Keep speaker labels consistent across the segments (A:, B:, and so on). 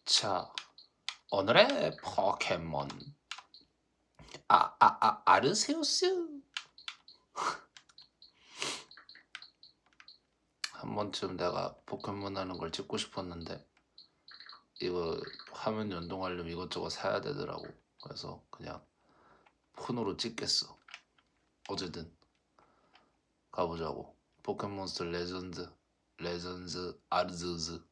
A: 자, 오늘의 포켓몬 아르세우스. 한 번쯤 내가 포켓몬 하는 걸 찍고 싶었는데 이거 화면 연동하려면 이것저것 사야 되더라고. 그래서 그냥 폰으로 찍겠어. 어쨌든 가보자고. 포켓몬스터 레전드 아르즈즈.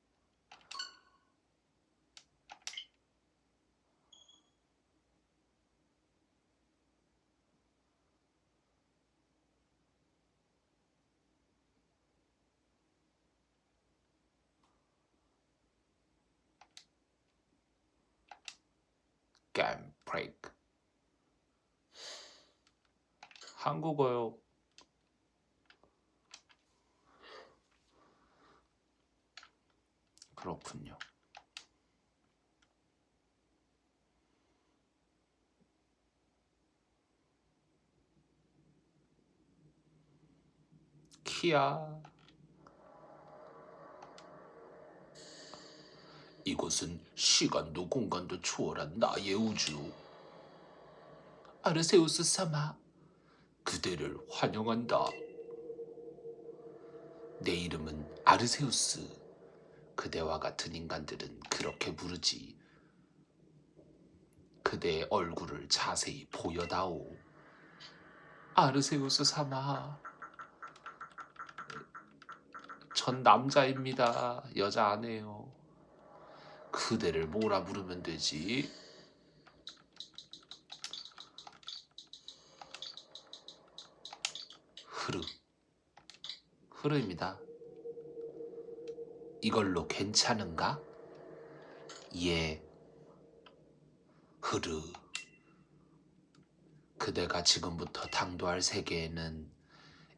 A: 게임 브레이크. 한국어요. 그렇군요. 키야. 이곳은 시간도 공간도 초월한 나의 우주. 아르세우스 사마, 그대를 환영한다. 내 이름은 아르세우스. 그대와 같은 인간들은 그렇게 부르지. 그대의 얼굴을 자세히 보여다오. 아르세우스 사마. 전 남자입니다. 여자 아니에요. 그대를 뭐라 부르면 되지? 흐르입니다. 이걸로 괜찮은가? 예. 흐르. 그대가 지금부터 당도할 세계에는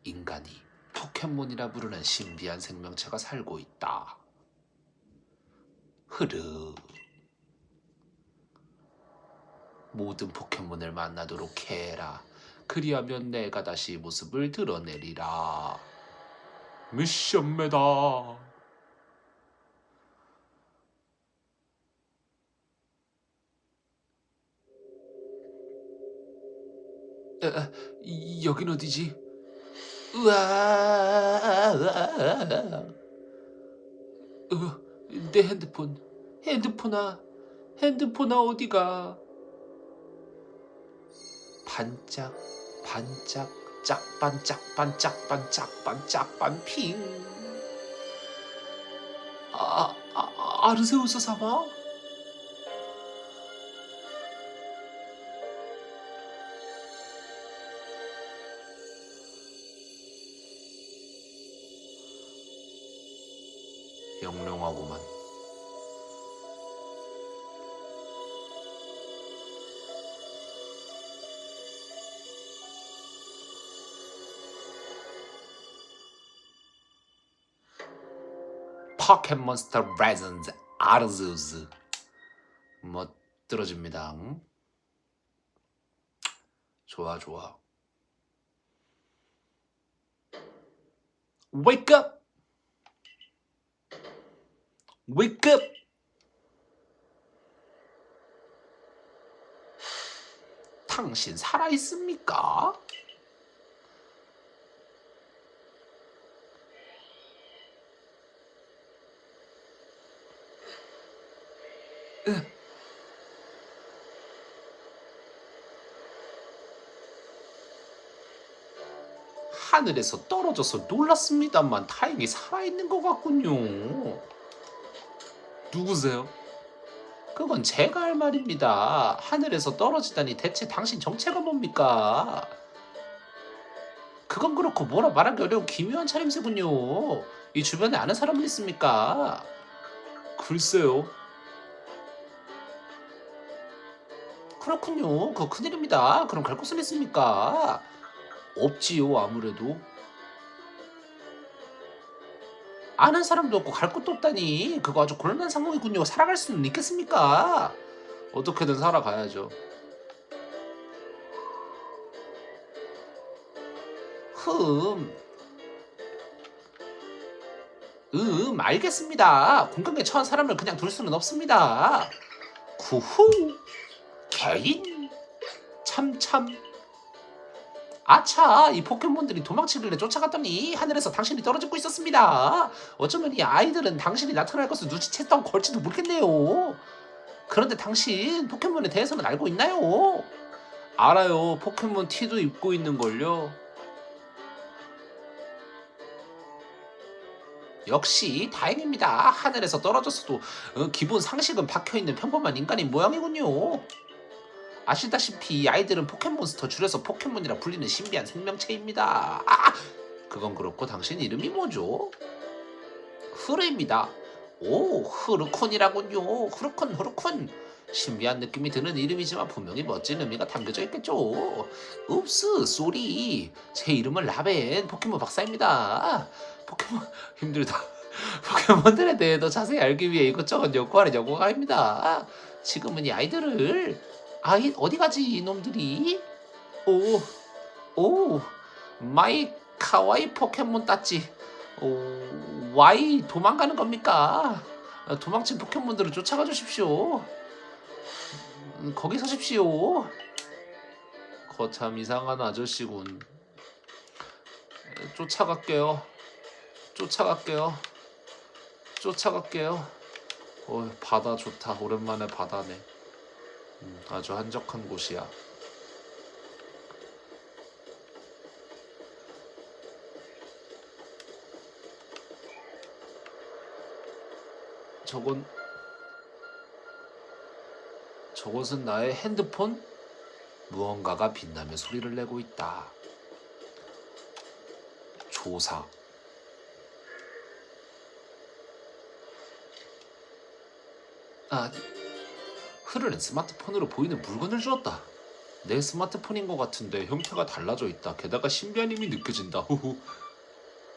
A: 인간이 포켓몬이라 부르는 신비한 생명체가 살고 있다. 흐르. 모든 포켓몬을 만나도록 해라. 그리하면 내가 다시 모습을 드러내리라. 미션메다. 여긴 어디지? 으아. 내 핸드폰아 어디가? 반짝 반짝 짝반짝반짝반짝반짝반핑. 아르세우스 사마? 영롱하구만. 포켓몬스터 레전드 아르세우스. 멋들어집니다. 응? 좋아. Wake up! Wake up! 당신 살아있습니까? 하늘에서 떨어져서 놀랐습니다만 다행히 살아있는 것 같군요. 누구세요? 그건 제가 할 말입니다. 하늘에서 떨어지다니 대체 당신 정체가 뭡니까? 그건 그렇고 뭐라 말하기 어려운 기묘한 차림새군요. 이 주변에 아는 사람은 있습니까? 글쎄요. 그렇군요. 그거 큰일입니다. 그럼 갈 곳은 있습니까? 없지요, 아무래도. 아는 사람도 없고 갈 곳도 없다니. 그거 아주 곤란한 상황이군요. 살아갈 수는 있겠습니까? 어떻게든 살아가야죠. 흠. 알겠습니다. 공격에 처한 사람을 그냥 둘 수는 없습니다. 구후 개인 참참. 아차, 이 포켓몬들이 도망치길래 쫓아갔더니 하늘에서 당신이 떨어지고 있었습니다. 어쩌면 이 아이들은 당신이 나타날 것을 눈치챘던 걸지도 모르겠네요. 그런데 당신 포켓몬에 대해서는 알고 있나요? 알아요. 포켓몬 티도 입고 있는걸요. 역시 다행입니다. 하늘에서 떨어졌어도 기본 상식은 박혀있는 평범한 인간인 모양이군요. 아시다시피 이 아이들은 포켓몬스터, 줄여서 포켓몬이라 불리는 신비한 생명체입니다. 그건 그렇고 당신 이름이 뭐죠? 흐르입니다. 오, 흐르콘이라군요. 흐르콘. 신비한 느낌이 드는 이름이지만 분명히 멋진 의미가 담겨져 있겠죠. 읍스, 쏘리. 제 이름은 라벤, 포켓몬 박사입니다. 포켓몬 힘들다. 포켓몬들에 대해 더 자세히 알기 위해 이것저것 연구하는 연구가입니다. 지금은 이 아이들을 어디 가지 이놈들이? 오, 마이 카와이 포켓몬 따찌. 와이 도망가는 겁니까? 도망친 포켓몬들을 쫓아가 주십시오. 거기 서십시오. 거참 이상한 아저씨군. 쫓아갈게요. 바다 좋다. 오랜만에 바다네. 아주 한적한 곳이야. 저것은 나의 핸드폰? 무언가가 빛나며 소리를 내고 있다. 조사. 흐르는 스마트폰으로 보이는 물건을 주었다. 내 스마트폰인 것 같은데 형태가 달라져 있다. 게다가 신비한 힘이 느껴진다. 후후.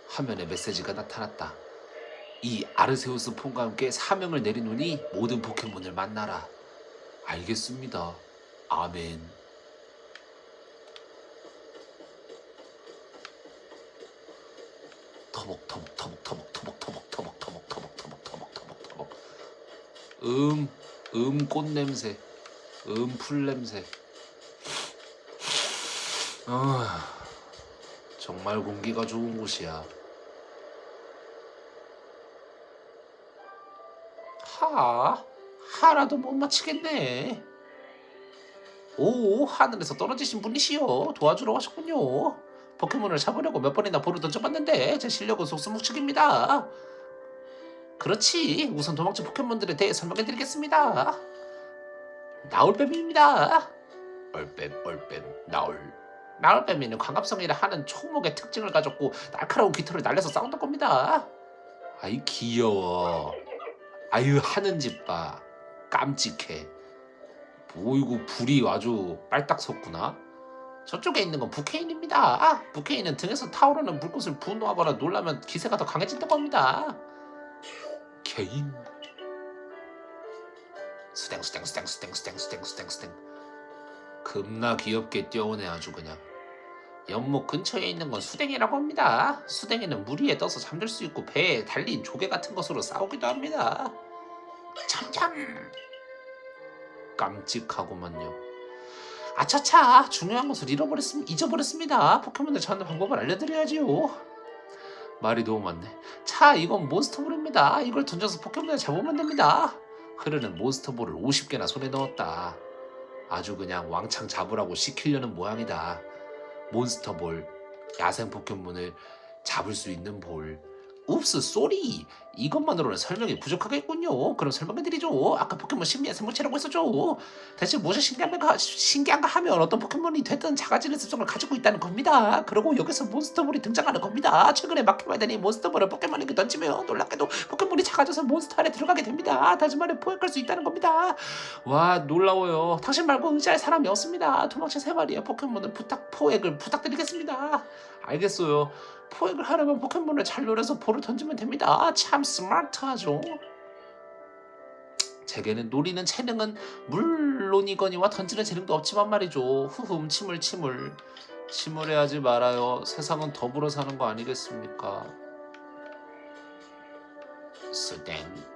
A: 화면에 메시지가 나타났다. 이 아르세우스 폰과 함께 사명을 내리노니 모든 포켓몬을 만나라. 알겠습니다. 아멘. 꽃냄새. 풀냄새. 정말 공기가 좋은 곳이야. 하나도 못 맞히겠네. 오, 하늘에서 떨어지신 분이시여. 도와주러 가셨군요. 포켓몬을 잡으려고 몇 번이나 볼을 던져봤는데 제 실력은 속수무책입니다. 그렇지. 우선 도망친 포켓몬들에 대해 설명해드리겠습니다. 나올뱀입니다. 나올뱀이는 광합성이라 하는 총목의 특징을 가졌고 날카로운 깃털을 날려서 싸운다 겁니다. 아이 귀여워. 아유 하는 집 봐. 깜찍해. 보이고 불이 아주 빨딱 섰구나. 저쪽에 있는 건 부케인입니다. 부케인은 등에서 타오르는 물꽃을 분노하거나 놀라면 기세가 더 강해진다고 합니다. 개인. 수댕. 겁나 귀엽게 뛰어오네 아주 그냥. 연못 근처에 있는 건 수댕이라고 합니다. 수댕이는 물 위에 떠서 잠들 수 있고 배에 달린 조개 같은 것으로 싸우기도 합니다. 참 깜찍하구만요. 아차차, 중요한 것을 잊어버렸습니다. 포켓몬을 찾는 방법을 알려드려야지요. 말이 너무 많네. 이건 몬스터볼입니다. 이걸 던져서 포켓몬을 잡으면 됩니다. 흐르는 몬스터볼을 50개나 손에 넣었다. 아주 그냥 왕창 잡으라고 시키려는 모양이다. 몬스터볼, 야생 포켓몬을 잡을 수 있는 볼. 읍스, 쏘리. 이것만으로는 설명이 부족하겠군요. 그럼 설명해드리죠. 아까 포켓몬 신비한 생물체라고 했었죠. 대체 무엇이 신기한가 하면 어떤 포켓몬이 됐든 작아지는 습성을 가지고 있다는 겁니다. 그리고 여기서 몬스터볼이 등장하는 겁니다. 최근에 마켓마다니 몬스터볼을 포켓몬에게 던지면 놀랍게도 포켓몬이 작아져서 몬스터 안에 들어가게 됩니다. 다시 말해 포획할 수 있다는 겁니다. 와, 놀라워요. 당신 말고 의지할 사람이 없습니다. 도망친 3마리의 포켓몬은 포획을 부탁드리겠습니다. 알겠어요. 포획을 하려면 포켓몬을 잘 노려서 볼을 던지면 됩니다. 참 스마트하죠. 제게는 노리는 재능은 물론이거니와 던지는 재능도 없지만 말이죠. 후흠 침울해하지 말아요. 세상은 더불어 사는 거 아니겠습니까? 수댕.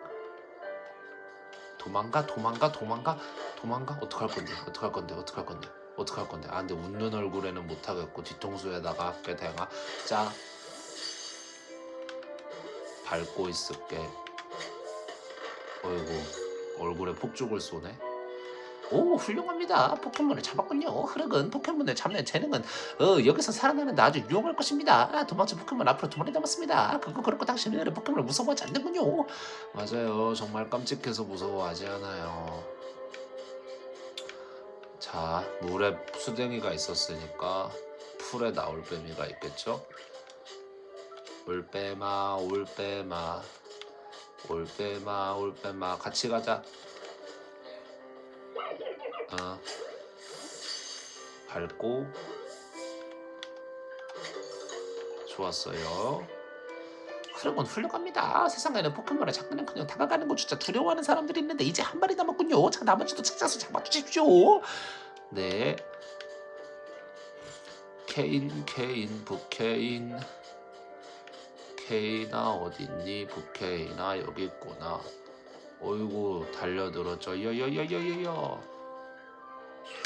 A: 도망가 도망가 도망가 도망가. 어떡할 건데 어떡할 건데 어떡할 건데 어떡할 건데. 아 근데 웃는 얼굴에는 못하겠고 뒤통수에다가 할게. 대가 자 밟고 있을게. 어이구 얼굴에 폭죽을 쏘네. 오 훌륭합니다. 포켓몬을 잡았군요. 흐르근 포켓몬을 잡는 재능은 여기서 살아나는데 아주 유용할 것입니다. 도망친 포켓몬 앞으로 2마리 남았습니다. 그거 그렇고 당신은 포켓몬을 무서워하지 않는군요. 맞아요. 정말 깜찍해서 무서워하지 않아요. 자 물에 수댕이가 있었으니까 풀에 나올빼미가 있겠죠. 올빼마 올빼마 올빼마 올빼마 같이 가자. 밟고 좋았어요. 그러면 훌륭합니다. 세상에는 포켓몬을 잡는 그냥 다가가는 것조차 두려워하는 사람들이 있는데 이제 한 마리 남았군요. 자 나머지도 찾아서 잡아주십시오. 네. 케인 부케인. 케이나 어딨니? 부케이나 여기 있구나. 어이구 달려들었죠. 여여여여여여.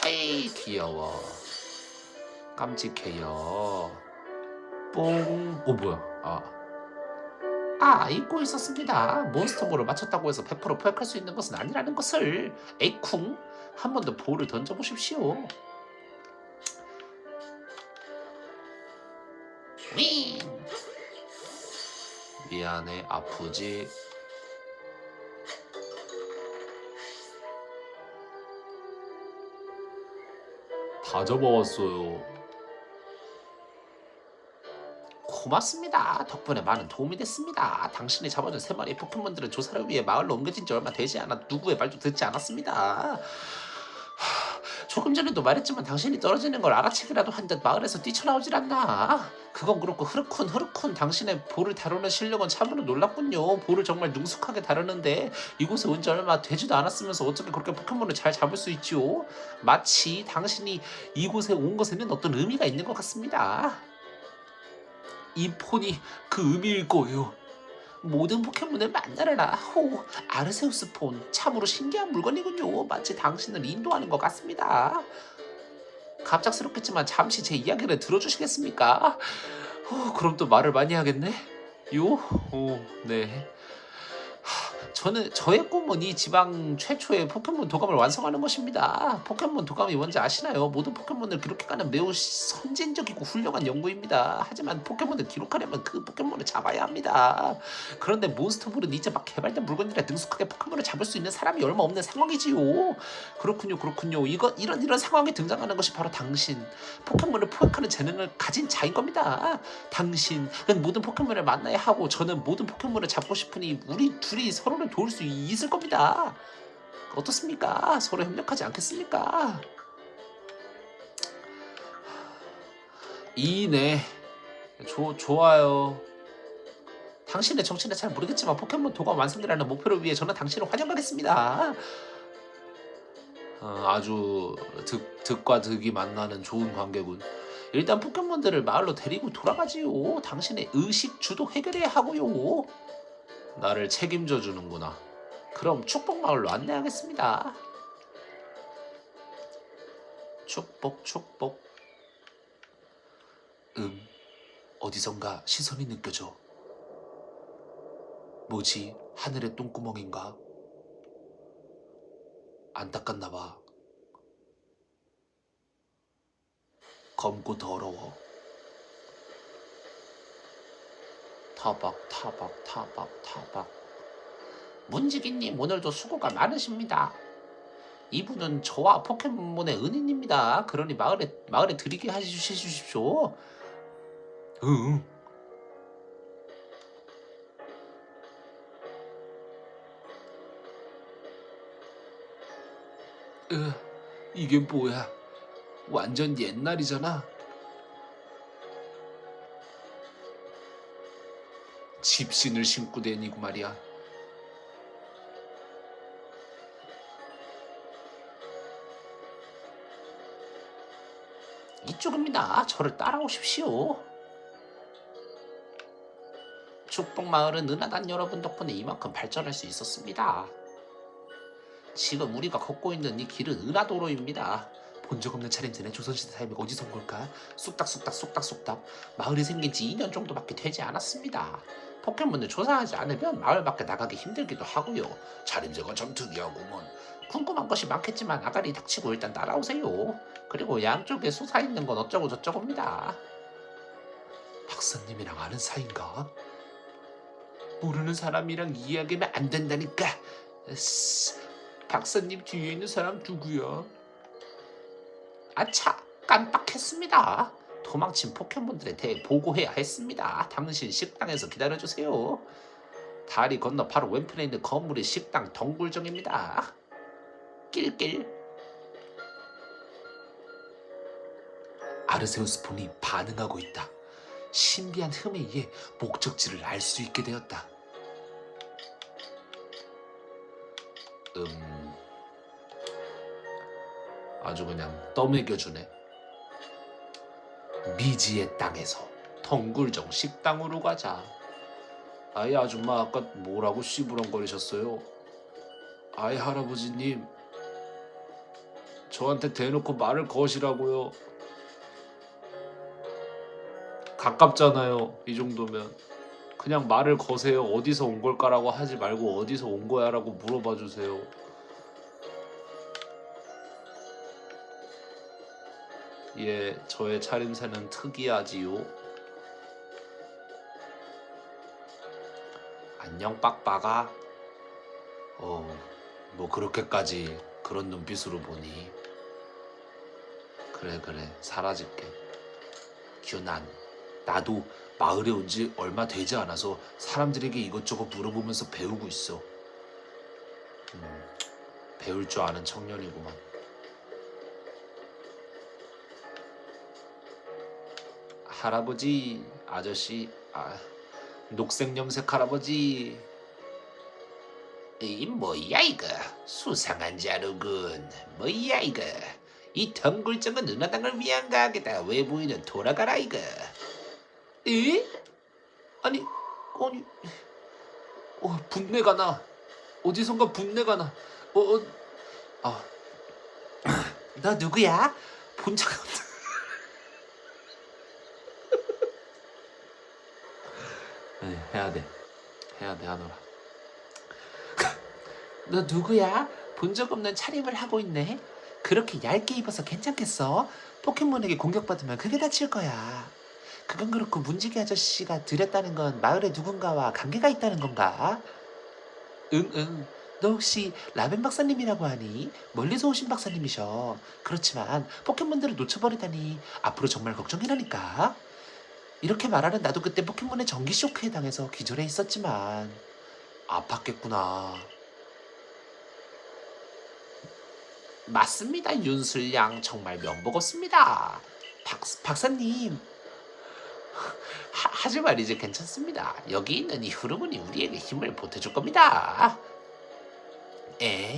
A: 에이 귀여워. 깜찍해요. 뽕. 뭐야? 잊고 있었습니다. 몬스터볼을 맞췄다고 해서 100% 포획할 수 있는 것은 아니라는 것을. 에이쿵. 한 번 더 볼을 던져보십시오. 윙. 미안해 아프지? 다 잡아왔어요. 고맙습니다. 덕분에 많은 도움이 됐습니다. 당신이 잡아준 3마리의 포켓몬들은 조사를 위해 마을로 옮겨진 지 얼마 되지 않아 누구의 말도 듣지 않았습니다. 조금 전에도 말했지만 당신이 떨어지는 걸 알아채기라도 한 듯 마을에서 뛰쳐나오질 않나. 그건 그렇고 흐르쿤 당신의 볼을 다루는 실력은 참으로 놀랍군요. 볼을 정말 능숙하게 다루는데 이곳에 온 지 얼마 되지도 않았으면서 어떻게 그렇게 포켓몬을 잘 잡을 수 있지요? 마치 당신이 이곳에 온 것에는 어떤 의미가 있는 것 같습니다. 이 폰이 그 의미일 거예요. 모든 포켓몬을 만나라. 호, 아르세우스 폰. 참으로 신기한 물건이군요. 마치 당신을 인도하는 것 같습니다. 갑작스럽겠지만 잠시 제 이야기를 들어주시겠습니까? 그럼 또 말을 많이 하겠네? 네. 저의 꿈은 이 지방 최초의 포켓몬 도감을 완성하는 것입니다. 포켓몬 도감이 뭔지 아시나요? 모든 포켓몬을 기록해가는 매우 선진적이고 훌륭한 연구입니다. 하지만 포켓몬을 기록하려면 그 포켓몬을 잡아야 합니다. 그런데 몬스터볼은 이제 막 개발된 물건이라 능숙하게 포켓몬을 잡을 수 있는 사람이 얼마 없는 상황이지요. 그렇군요. 이런 상황에 등장하는 것이 바로 당신. 포켓몬을 포획하는 재능을 가진 자인 겁니다. 당신은 모든 포켓몬을 만나야 하고 저는 모든 포켓몬을 잡고 싶으니 우리 둘이 서로를 도울 수 있을 겁니다. 어떻습니까? 서로 협력하지 않겠습니까? 네. 좋아요. 당신의 정체는 잘 모르겠지만 포켓몬 도감 완성이라는 목표를 위해 저는 당신을 환영하겠습니다. 아주 득과 득이 만나는 좋은 관계군. 일단 포켓몬들을 마을로 데리고 돌아가지요. 당신의 의식 주도 해결해야 하고요. 나를 책임져 주는구나. 그럼 축복마을로 안내하겠습니다. 축복. 어디선가 시선이 느껴져. 뭐지? 하늘의 똥구멍인가? 안 닦았나봐. 검고 더러워. 타박. 문지기님 오늘도 수고가 많으십니다. 이분은 저와 포켓몬의 은인입니다. 그러니 마을에 들이게 해주십시오. 응. 이게 뭐야? 완전 옛날이잖아. 집신을 신고 다니고 말이야. 이쪽입니다. 저를 따라오십시오. 축복마을은 은하단 여러분 덕분에 이만큼 발전할 수 있었습니다. 지금 우리가 걷고 있는 이 길은 은하도로입니다. 본 적 없는 차림새는 조선시대 사람이 어디서 온 걸까? 쑥닥쑥닥 쑥닥쑥닥. 마을이 생긴 지 2년 정도밖에 되지 않았습니다. 포켓몬을 조사하지 않으면 마을 밖에 나가기 힘들기도 하고요. 차림새가 참 특이하구먼. 궁금한 것이 많겠지만 아가리 닥치고 일단 따라오세요. 그리고 양쪽에 솟아있는 건 어쩌고 저쩌고입니다. 박사님이랑 아는 사이인가? 모르는 사람이랑 이야기하면 안 된다니까. 박사님 뒤에 있는 사람 누구야? 아차, 깜빡했습니다. 도망친 포켓몬들에 대해 보고해야 했습니다. 당신 식당에서 기다려주세요. 다리 건너 바로 왼편에 있는 건물이 식당 덩굴정입니다. 낄낄. 아르세우스 폰이 반응하고 있다. 신비한 흠에 의해 목적지를 알 수 있게 되었다. 아주 그냥 떠먹여주네. 미지의 땅에서 덩굴정 식당으로 가자. 아이 아줌마 아까 뭐라고 씨부렁거리셨어요? 아이 할아버지님 저한테 대놓고 말을 거시라고요. 가깝잖아요. 이 정도면 그냥 말을 거세요. 어디서 온 걸까라고 하지 말고 어디서 온 거야라고 물어봐 주세요. 예, 저의 차림새는 특이하지요. 안녕 빡빡아. 뭐 그렇게까지 그런 눈빛으로 보니. 그래 사라질게. 규난, 나도 마을에 온 지 얼마 되지 않아서 사람들에게 이것저것 물어보면서 배우고 있어. 배울 줄 아는 청년이구만. 할아버지, 아저씨, 녹색 염색 할아버지. 이 뭐야 이거? 수상한 자루군. 뭐야 이거? 이 덩굴정은 은하당을 위한 가게다. 왜 보이는 돌아가라 이거? 에? 아니, 분내가 나. 어디선가 분내가 나. 너 누구야? 본 적 없다. 해야 돼 하노라. 너 누구야? 본 적 없는 차림을 하고 있네. 그렇게 얇게 입어서 괜찮겠어? 포켓몬에게 공격받으면 그게 다칠 거야. 그건 그렇고 문지기 아저씨가 들였다는 건 마을의 누군가와 관계가 있다는 건가? 응. 너 혹시 라벤 박사님이라고 하니? 멀리서 오신 박사님이셔. 그렇지만 포켓몬들을 놓쳐버리다니 앞으로 정말 걱정이라니까. 이렇게 말하는 나도 그때 포켓몬의 전기 쇼크에 당해서 기절해 있었지만 아팠겠구나. 맞습니다, 윤술양. 정말 면보겠습니다. 박사님. 하지 말이지 괜찮습니다. 여기 있는 이 흐름은이 우리에게 힘을 보태줄 겁니다.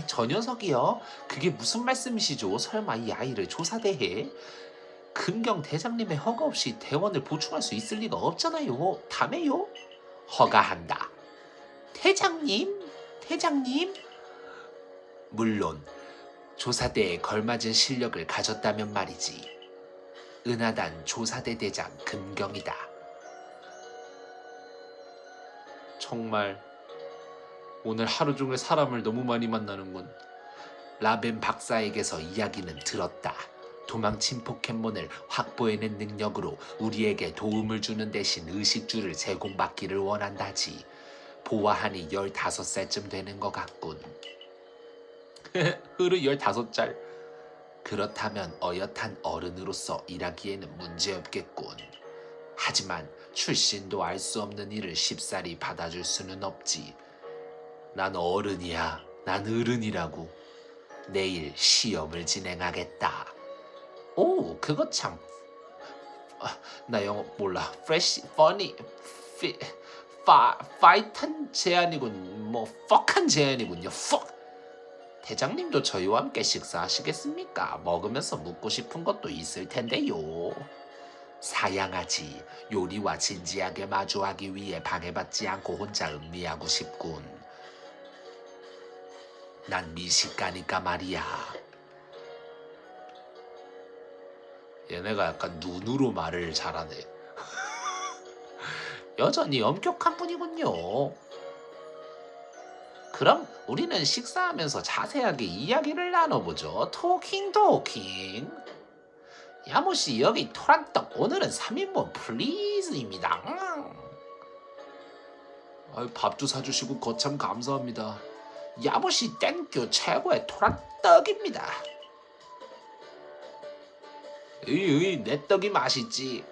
A: 저 녀석이요? 그게 무슨 말씀이시죠? 설마 이 아이를 조사대해? 금경 대장님의 허가 없이 대원을 보충할 수 있을 리가 없잖아요. 다메요? 허가한다. 대장님? 물론 조사대에 걸맞은 실력을 가졌다면 말이지. 은하단 조사대 대장 금경이다. 정말 오늘 하루 종일 사람을 너무 많이 만나는군. 라벤 박사에게서 이야기는 들었다. 도망친 포켓몬을 확보해낸 능력으로 우리에게 도움을 주는 대신 의식주를 제공받기를 원한다지. 보아하니 15살쯤 되는 것 같군. 흐르 15살. 그렇다면 어엿한 어른으로서 일하기에는 문제없겠군. 하지만 출신도 알 수 없는 일을 쉽사리 받아줄 수는 없지. 난 어른이야. 난 어른이라고. 내일 시험을 진행하겠다. 오, 그거 참. 나 영어 몰라. 프레시, 퍼니, 파이탄 제안이군. 뭐 퍽한 제안이군요. 퍽. 대장님도 저희와 함께 식사하시겠습니까? 먹으면서 묻고 싶은 것도 있을 텐데요. 사양하지. 요리와 진지하게 마주하기 위해 방해받지 않고 혼자 음미하고 싶군. 난 미식가니까 말이야. 얘네가 약간 눈으로 말을 잘하네. 여전히 엄격한 분이군요. 그럼 우리는 식사하면서 자세하게 이야기를 나눠보죠. 토킹. 야무씨 여기 토란떡 오늘은 3인분 플리즈입니다. 밥도 사주시고 거참 감사합니다. 야무씨 땡큐 최고의 토란떡입니다. 내 떡이 맛있지.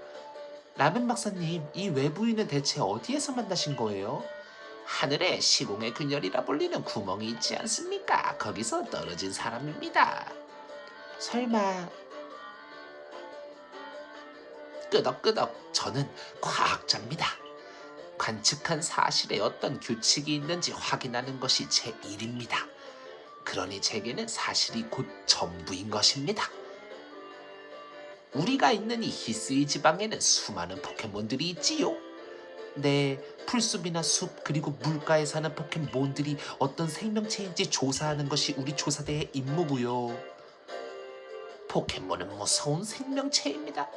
A: 라면 박사님, 이 외부인은 대체 어디에서 만나신 거예요? 하늘에 시공의 균열이라 불리는 구멍이 있지 않습니까? 거기서 떨어진 사람입니다. 설마... 끄덕끄덕. 저는 과학자입니다. 관측한 사실에 어떤 규칙이 있는지 확인하는 것이 제 일입니다. 그러니 제게는 사실이 곧 전부인 것입니다. 우리가 있는 이 히스이 지방에는 수많은 포켓몬들이 있지요. 네, 풀숲이나 숲 그리고 물가에 사는 포켓몬들이 어떤 생명체인지 조사하는 것이 우리 조사대의 임무고요. 포켓몬은 무서운 생명체입니다.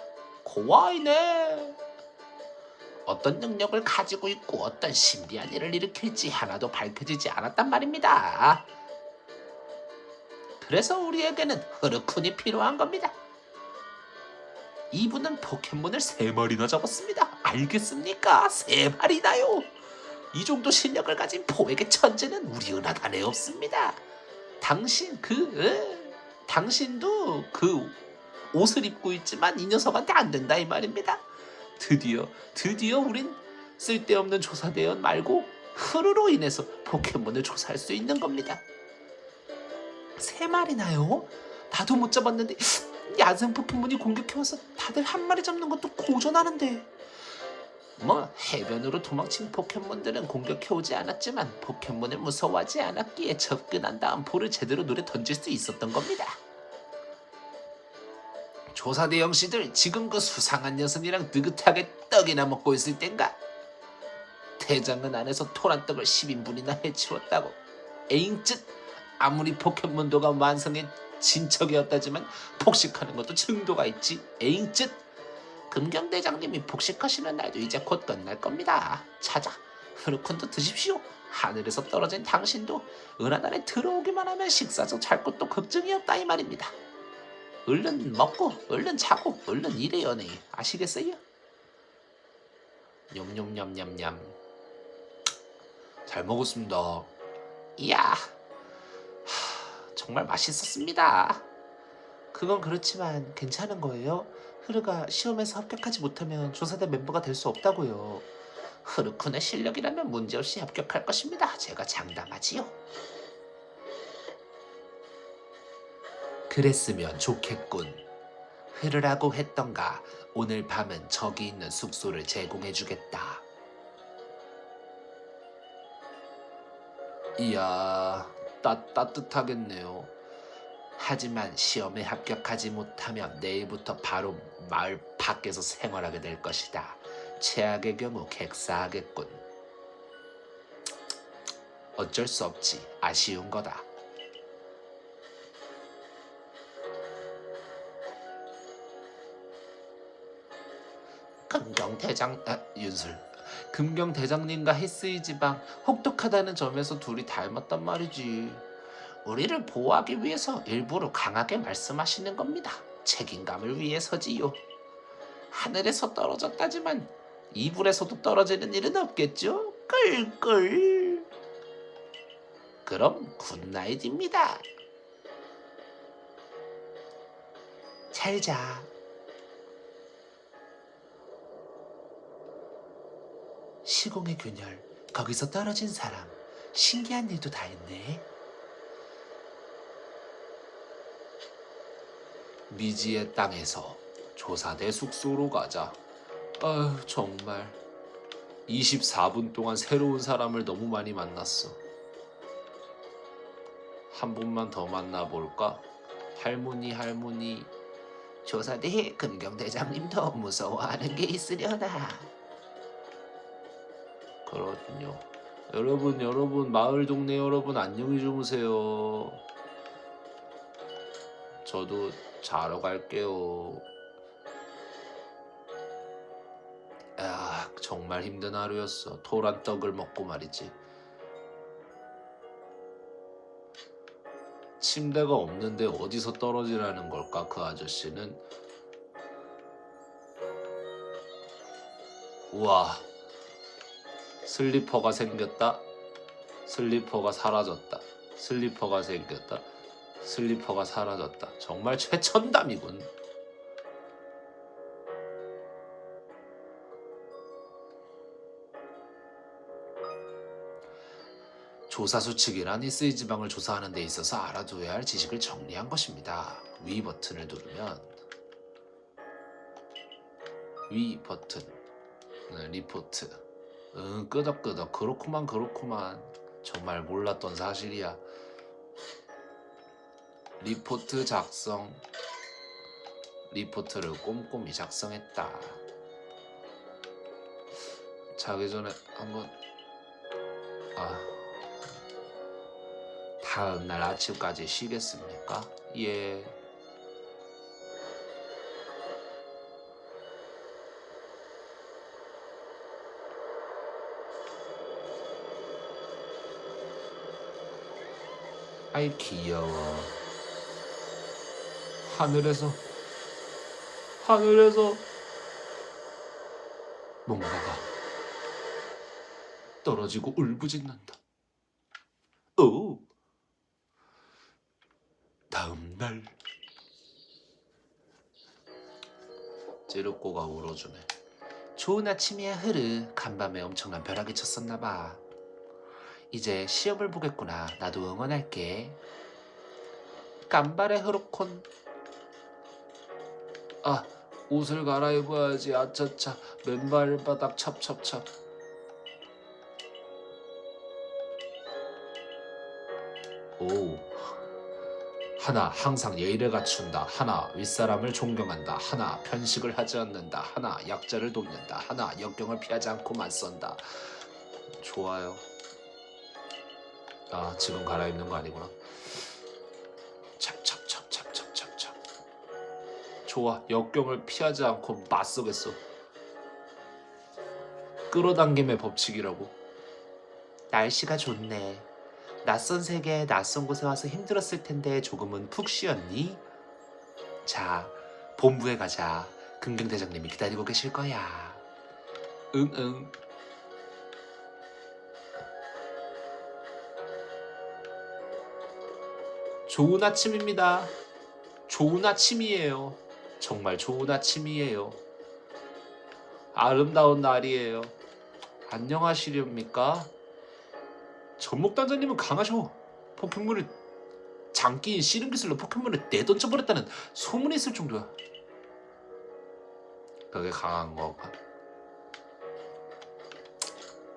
A: 고와이네. 어떤 능력을 가지고 있고 어떤 신비한 일을 일으킬지 하나도 밝혀지지 않았단 말입니다. 그래서 우리에게는 흐르쿤이 필요한 겁니다. 이분은 포켓몬을 3마리나 잡았습니다. 알겠습니까? 3마리나요. 이 정도 실력을 가진 포획의 천재는 우리 은하단에 없습니다. 당신도 그 옷을 입고 있지만 이 녀석한테 안 된다 이 말입니다. 드디어 우린 쓸데없는 조사대원 말고 흐르로 인해서 포켓몬을 조사할 수 있는 겁니다. 3마리나요? 나도 못 잡았는데 야생 포켓몬이 공격해와서 다들 한 마리 잡는 것도 고전하는데. 해변으로 도망친 포켓몬들은 공격해오지 않았지만 포켓몬을 무서워하지 않았기에 접근한 다음 볼을 제대로 눈에 던질 수 있었던 겁니다. 조사대 영씨들 지금 그 수상한 녀석이랑 느긋하게 떡이나 먹고 있을 땐가? 대장은 안에서 토란떡을 10인분이나 해치웠다고. 에잉쯧. 아무리 포켓몬도가 완성해 진척이었다지만 폭식하는 것도 증도가 있지. 에잉쯧. 금경대장님이 폭식하시는 날도 이제 곧 끝날 겁니다. 자자, 흐르쿤도 드십시오. 하늘에서 떨어진 당신도 은하단에 들어오기만 하면 식사도 잘 것도 걱정이 없다 이 말입니다. 얼른 먹고 얼른 자고 얼른 일해요. 네, 아시겠어요? 냠냠냠냠냠. 잘 먹었습니다. 이야, 정말 맛있었습니다. 그건 그렇지만 괜찮은 거예요? 흐르가 시험에서 합격하지 못하면 조사대 멤버가 될 수 없다고요. 흐르쿤의 실력이라면 문제없이 합격할 것입니다. 제가 장담하지요. 그랬으면 좋겠군. 흐르라고 했던가. 오늘 밤은 저기 있는 숙소를 제공해주겠다. 이야, 따뜻하겠네요. 하지만 시험에 합격하지 못하면 내일부터 바로 마을 밖에서 생활하게 될 것이다. 최악의 경우 객사하겠군. 어쩔 수 없지. 아쉬운 거다. 금경대장님과 히스이 지방 혹독하다는 점에서 둘이 닮았단 말이지. 우리를 보호하기 위해서 일부러 강하게 말씀하시는 겁니다. 책임감을 위해서지요. 하늘에서 떨어졌다지만 이불에서도 떨어지는 일은 없겠죠? 끌끌. 그럼 굿나잇입니다. 잘 자. 시공의 균열, 거기서 떨어진 사람, 신기한 일도 다 했네. 미지의 땅에서 조사대 숙소로 가자. 아휴, 정말 24분 동안 새로운 사람을 너무 많이 만났어. 한 분만 더 만나볼까? 할머니 조사대에 금경대장님도 무서워하는 게 있으려나. 그렇군요. 여러분 마을 동네 여러분 안녕히 주무세요. 저도 자러 갈게요. 아, 정말 힘든 하루였어. 토란 떡을 먹고 말이지. 침대가 없는데 어디서 떨어지라는 걸까 그 아저씨는. 우와, 슬리퍼가 생겼다. 슬리퍼가 사라졌다. 슬리퍼가 생겼다. 슬리퍼가 사라졌다. 정말 최첨단이군. 조사 수칙이란 이스이 지방을 조사하는 데 있어서 알아두어야 할 지식을 정리한 것입니다. 위 버튼을 누르면 위 버튼 리포트. 끄덕끄덕. 그렇구만. 정말 몰랐던 사실이야. 리포트 작성. 리포트를 꼼꼼히 작성했다. 자기 전에 한번 다음날 아침까지 쉬겠습니까? 예. 아이 귀여워. 하늘에서 뭔가가 떨어지고 울부짖는다. 오. 다음날 찌르꼬가 울어주네. 좋은 아침이야 흐르. 간밤에 엄청난 벼락이 쳤었나봐. 이제 시험을 보겠구나. 나도 응원할게. 깜발의 흐르콘. 아, 옷을 갈아입어야지. 아차차. 맨발바닥 찹찹찹. 오. 하나 항상 예의를 갖춘다. 하나 윗사람을 존경한다. 하나 편식을 하지 않는다. 하나 약자를 돕는다. 하나 역경을 피하지 않고 맞선다. 좋아요. 아, 지금 갈아입는 거 아니구나. 찹찹찹찹찹찹찹. 좋아. 역경을 피하지 않고 맞서겠어. 끌어당김의 법칙이라고. 날씨가 좋네. 낯선 세계, 낯선 곳에 와서 힘들었을 텐데 조금은 푹 쉬었니? 자, 본부에 가자. 금경대장님이 기다리고 계실 거야. 응. 좋은 아침입니다. 좋은 아침이에요. 정말 좋은 아침이에요. 아름다운 날이에요. 안녕하시렵니까? 전목단장님은 강하셔. 포켓몬을 장기인 씨름 기술로 포켓몬을 내던져버렸다는 소문이 있을 정도야. 그게 강한 거가.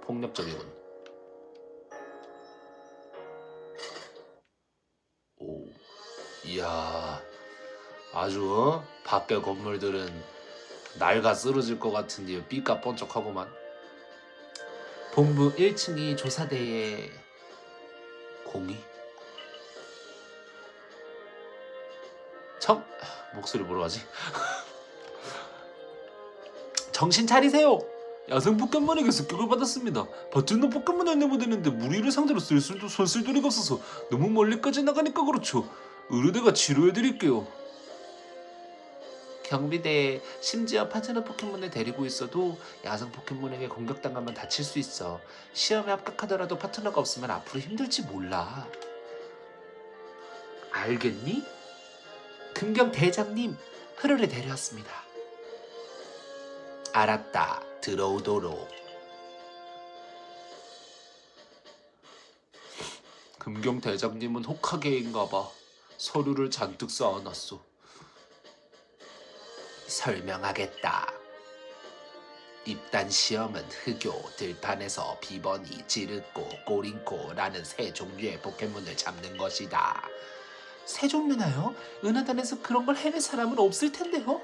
A: 폭력적이군. 오, 이야, 아주 밖에 건물들은 낡아 쓰러질 것 같은데 삐까 번쩍하고만. 본부 1층이 조사대의 공이. 목소리 뭐로 하지? 정신 차리세요. 야생 포켓몬에게 습격을 받았습니다. 버튼도 포켓몬을 내보내는데 무리를 상대로 손쓸도리가 없어서 너무 멀리까지 나가니까 그렇죠. 의료대가 치료해드릴게요. 경비대에 심지어 파트너 포켓몬을 데리고 있어도 야생 포켓몬에게 공격당하면 다칠 수 있어. 시험에 합격하더라도 파트너가 없으면 앞으로 힘들지 몰라. 알겠니? 금경 대장님, 흐르를 데려왔습니다. 알았다. 들어오도록. 금경 대장님은 호카게인가봐. 서류를 잔뜩 쌓아놨어. 설명하겠다. 입단 시험은 흑요, 들판에서 비버니, 지르꼬, 꼬링꼬라는 세 종류의 포켓몬을 잡는 것이다. 새 종류나요? 은하단에서 그런 걸 해낼 사람은 없을 텐데요.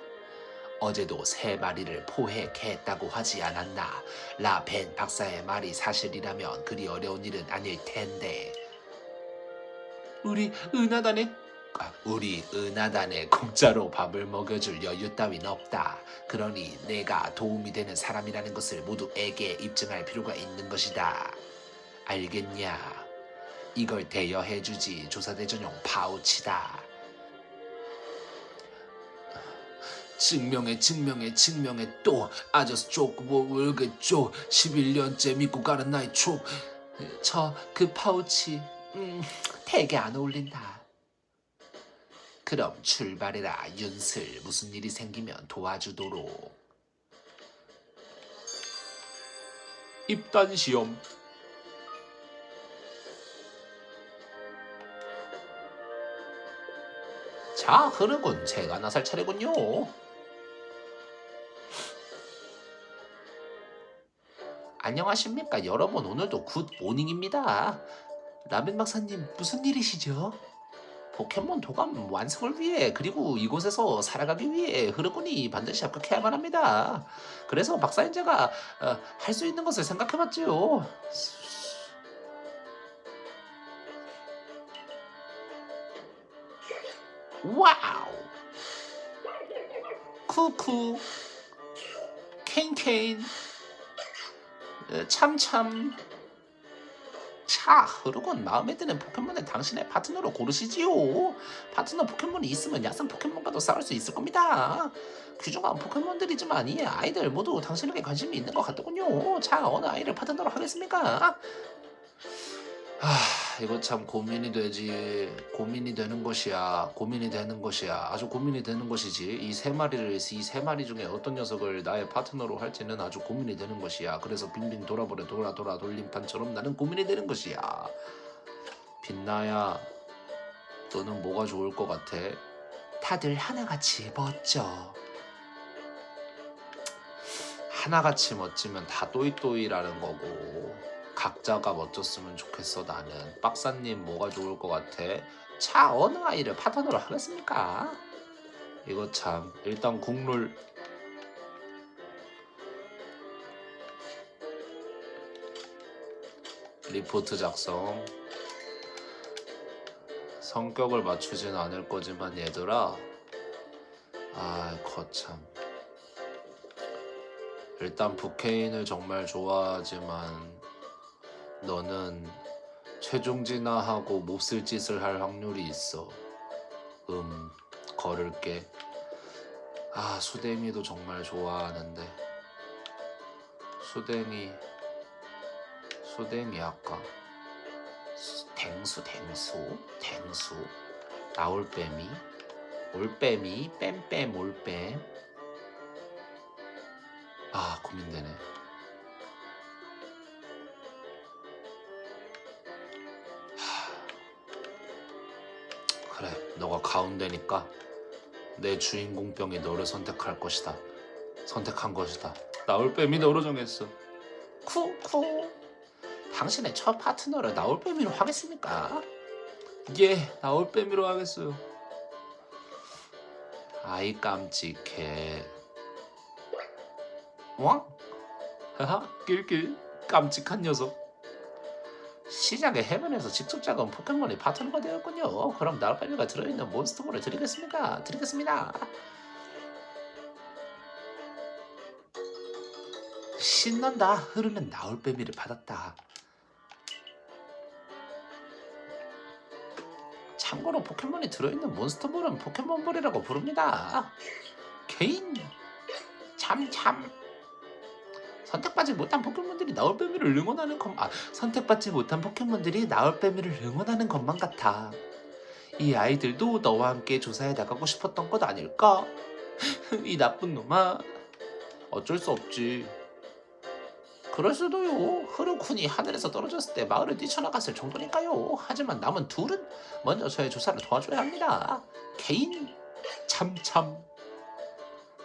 A: 어제도 세 마리를 포획했다고 하지 않았나? 라벤 박사의 말이 사실이라면 그리 어려운 일은 아닐 텐데. 우리 은하단에 공짜로 밥을 먹여줄 여유 따윈 없다. 그러니 내가 도움이 되는 사람이라는 것을 모두에게 입증할 필요가 있는 것이다. 알겠냐? 이걸 대여해주지. 조사대전용 파우치다. 증명해 또 아저씨 쪽 월겠죠. 11년째 믿고 가는 나의 쪽. 저 그 파우치 되게 안 어울린다. 그럼 출발해라 윤슬. 무슨 일이 생기면 도와주도록. 입단 시험. 자, 흐르군. 제가 나설 차례군요. 안녕하십니까 여러분. 오늘도 굿 모닝입니다. 라벤 박사님 무슨 일이시죠? 포켓몬 도감 완성을 위해 그리고 이곳에서 살아가기 위해 흐르군이 반드시 합격해야만 합니다. 그래서 박사인 제가 할 수 있는 것을 생각해봤지요. 와우. 쿠쿠 캔캔 참참. 자, 흐르군. 마음에 드는 포켓몬을 당신의 파트너로 고르시지요. 파트너 포켓몬이 있으면 야생 포켓몬과도 싸울 수 있을 겁니다. 귀중한 포켓몬들이지만 이 아이들 모두 당신에게 관심이 있는 것 같더군요. 자, 어느 아이를 파트너로 하겠습니까? 이거 참 고민이 되는 것이야. 아주 고민이 되는 것이지. 이 세 마리 중에 어떤 녀석을 나의 파트너로 할지는 아주 고민이 되는 것이야. 그래서 빙빙 돌아버려 돌아 돌림판처럼 나는 고민이 되는 것이야. 빛나야, 너는 뭐가 좋을 것 같아? 다들 하나같이 멋져. 하나같이 멋지면 다 또이또이라는 거고. 각자가 멋졌으면 좋겠어. 나는. 박사님 뭐가 좋을 것 같아? 자, 어느 아이를 파트너로 하겠습니까? 이거 참. 일단 국룰. 리포트 작성. 성격을 맞추진 않을 거지만 얘들아, 거참. 일단 북케인을 정말 좋아하지만 너는 최종 진화하고 몹쓸 짓을 할 확률이 있어. 걸을게. 수댕이도 정말 좋아하는데. 수댕이 아까 댕수. 나올빼미. 올빼미. 뺨 올빼. 고민되네. 그래, 너가 가운데니까 내 주인공병이 너를 선택한 것이다. 나올빼미 너로 정했어. 쿠쿠. 당신의 첫 파트너를 나올빼미로 하겠습니까? 예, 나올빼미로 하겠어요. 아이 깜찍해. 하하, 낄낄. 깜찍한 녀석. 시작에 해변에서 직접 잡은 포켓몬이 파트너가 되었군요. 그럼 나올빼미가 들어있는 몬스터볼을 드리겠습니다. 신난다. 흐르는 나올빼미를 받았다. 참고로 포켓몬이 들어있는 몬스터볼은 포켓몬볼이라고 부릅니다. 개인 참참. 선택받지 못한 포켓몬들이 나올빼미를 응원하는 것만 같아. 이 아이들도 너와 함께 조사해 나가고 싶었던 것 아닐까? 이 나쁜 놈아. 어쩔 수 없지. 그럴 수도요. 흐르쿤이 하늘에서 떨어졌을 때 마을을 뛰쳐나갔을 정도니까요. 하지만 남은 둘은 먼저 저의 조사를 도와줘야 합니다. 개인 참참.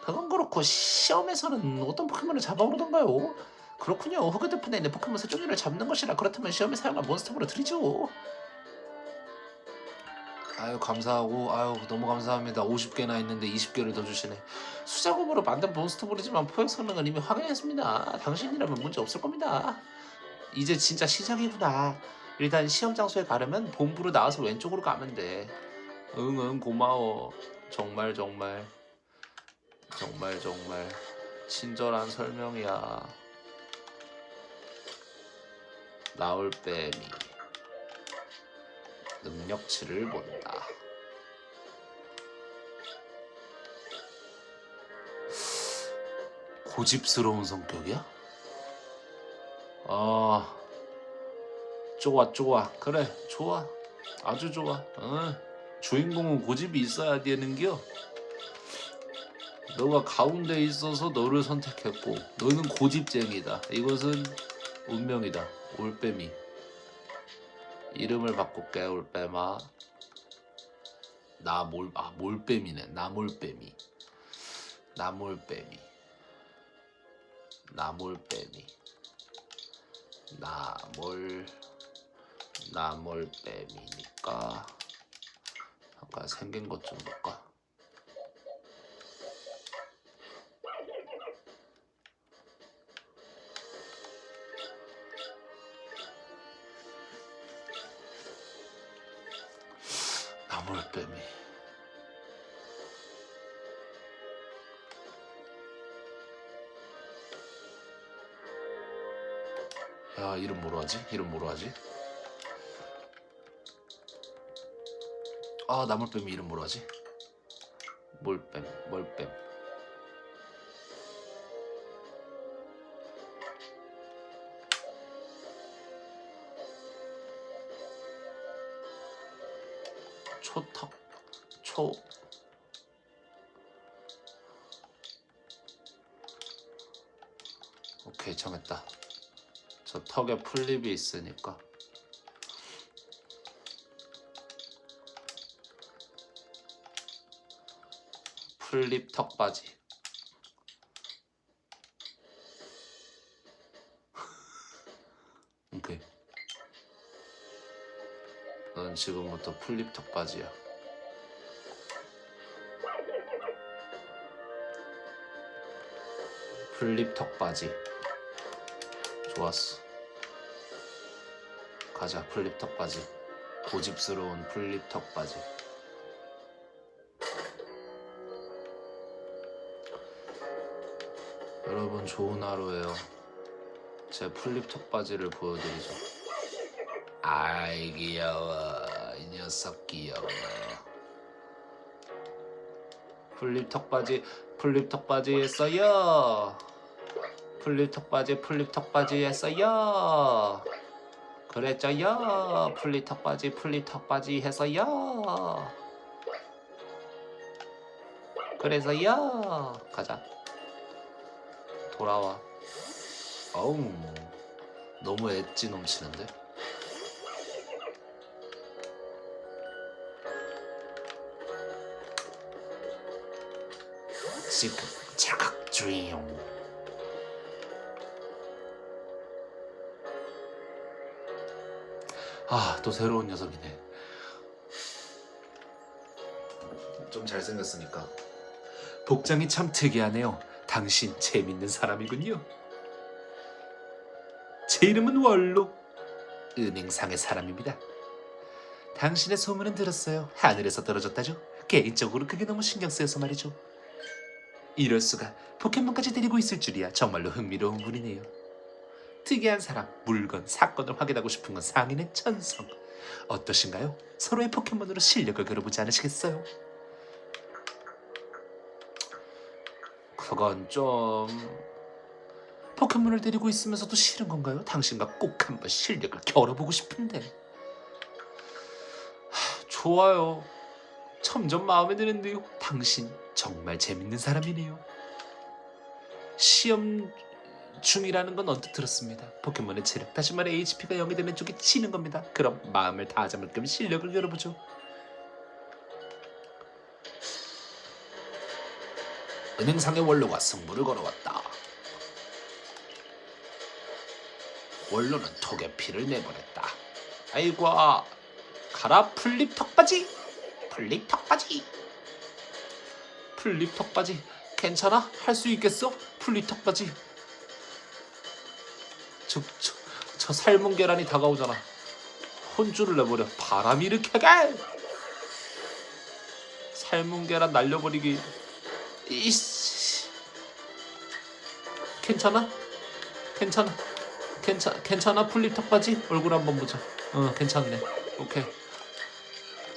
A: 그건 그렇고 시험에서는 어떤 포켓몬을 잡아오던가요? 그렇군요. 흑우드판에 있는 포켓몬 세 종류를 잡는 것이라. 그렇다면 시험에 사용한 몬스터볼을 드리죠. 아유 감사하고 아유 너무 감사합니다. 50개나 있는데 20개를 더 주시네. 수작업으로 만든 몬스터볼이지만 포획 성능은 이미 확인했습니다. 당신이라면 문제 없을 겁니다. 이제 진짜 시작이구나. 일단 시험 장소에 가려면 본부로 나와서 왼쪽으로 가면 돼. 응응 고마워. 정말 정말 정말 정말 친절한 설명이야. 나올 뱀이 능력치를 본다. 고집스러운 성격이야? 아 좋아 좋아 그래 좋아 아주 좋아. 주인공은 고집이 있어야 되는겨. 너가 가운데 있어서 너를 선택했고 너는 고집쟁이다. 이것은 운명이다. 올빼미 이름을 바꿀게. 올빼마 몰빼미네. 나몰빼미 나몰빼미 나몰빼미 나몰빼미니까 잠깐 생긴 것 좀 볼까. 나몰빼미 야 이름 뭐로 하지? 아 나몰빼미 이름 뭐로 하지? 몰뱀 초턱 오케이 정했다. 저 턱에 풀립이 있으니까 풀립 턱바지. 오케이 넌 지금부터 풀립 턱바지야. 풀립 턱바지 좋았어. 가자. 풀립 턱바지. 고집스러운 풀립 턱바지. 여러분 좋은 하루예요. 제 풀립 턱바지를 보여드리죠. 아이 귀여워. 이 녀석 귀여워. 풀립 턱바지 했어요. 풀립 턱바지 했어요. 그랬죠요. 풀립 턱바지 해서요. 그래서요. 가자. 돌아와. 어우 너무 엣지 넘치는데. 지금 자각 드림. 또 새로운 녀석이네. 좀 잘생겼으니까. 복장이 참 특이하네요. 당신 재밌는 사람이군요. 제 이름은 원로. 은행상의 사람입니다. 당신의 소문은 들었어요. 하늘에서 떨어졌다죠. 개인적으로 그게 너무 신경 쓰여서 말이죠. 이럴 수가. 포켓몬까지 데리고 있을 줄이야. 정말로 흥미로운 분이네요. 특이한 사람, 물건, 사건을 확인하고 싶은 건 상인의 천성. 어떠신가요? 서로의 포켓몬으로 실력을 겨뤄보지 않으시겠어요? 그건 좀... 포켓몬을 데리고 있으면서도 싫은 건가요? 당신과 꼭 한번 실력을 겨뤄보고 싶은데. 좋아요. 점점 마음에 드는데요. 당신 정말 재밌는 사람이네요. 시험 중이라는 건 언뜻 들었습니다. 포켓몬의 체력, 다시 말해 HP가 0이 되는 쪽이 지는 겁니다. 그럼 마음을 다잡을 겸 실력을 겨뤄보죠. 은행상의 원로가 승부를 걸어왔다. 원로는 톡에 피를 내보냈다. 아이고 가라 풀립 턱바지. 플립 턱받이. 플립 턱받이 괜찮아? 할 수 있겠어? 플립 턱받이. 저 삶은 계란이 다가오잖아. 혼쭐을 내버려. 바람 일으켜게. 삶은 계란 날려버리기. 이씨. 괜찮아? 괜찮아 플립 턱받이? 얼굴 한번 보자. 괜찮네. 오케이.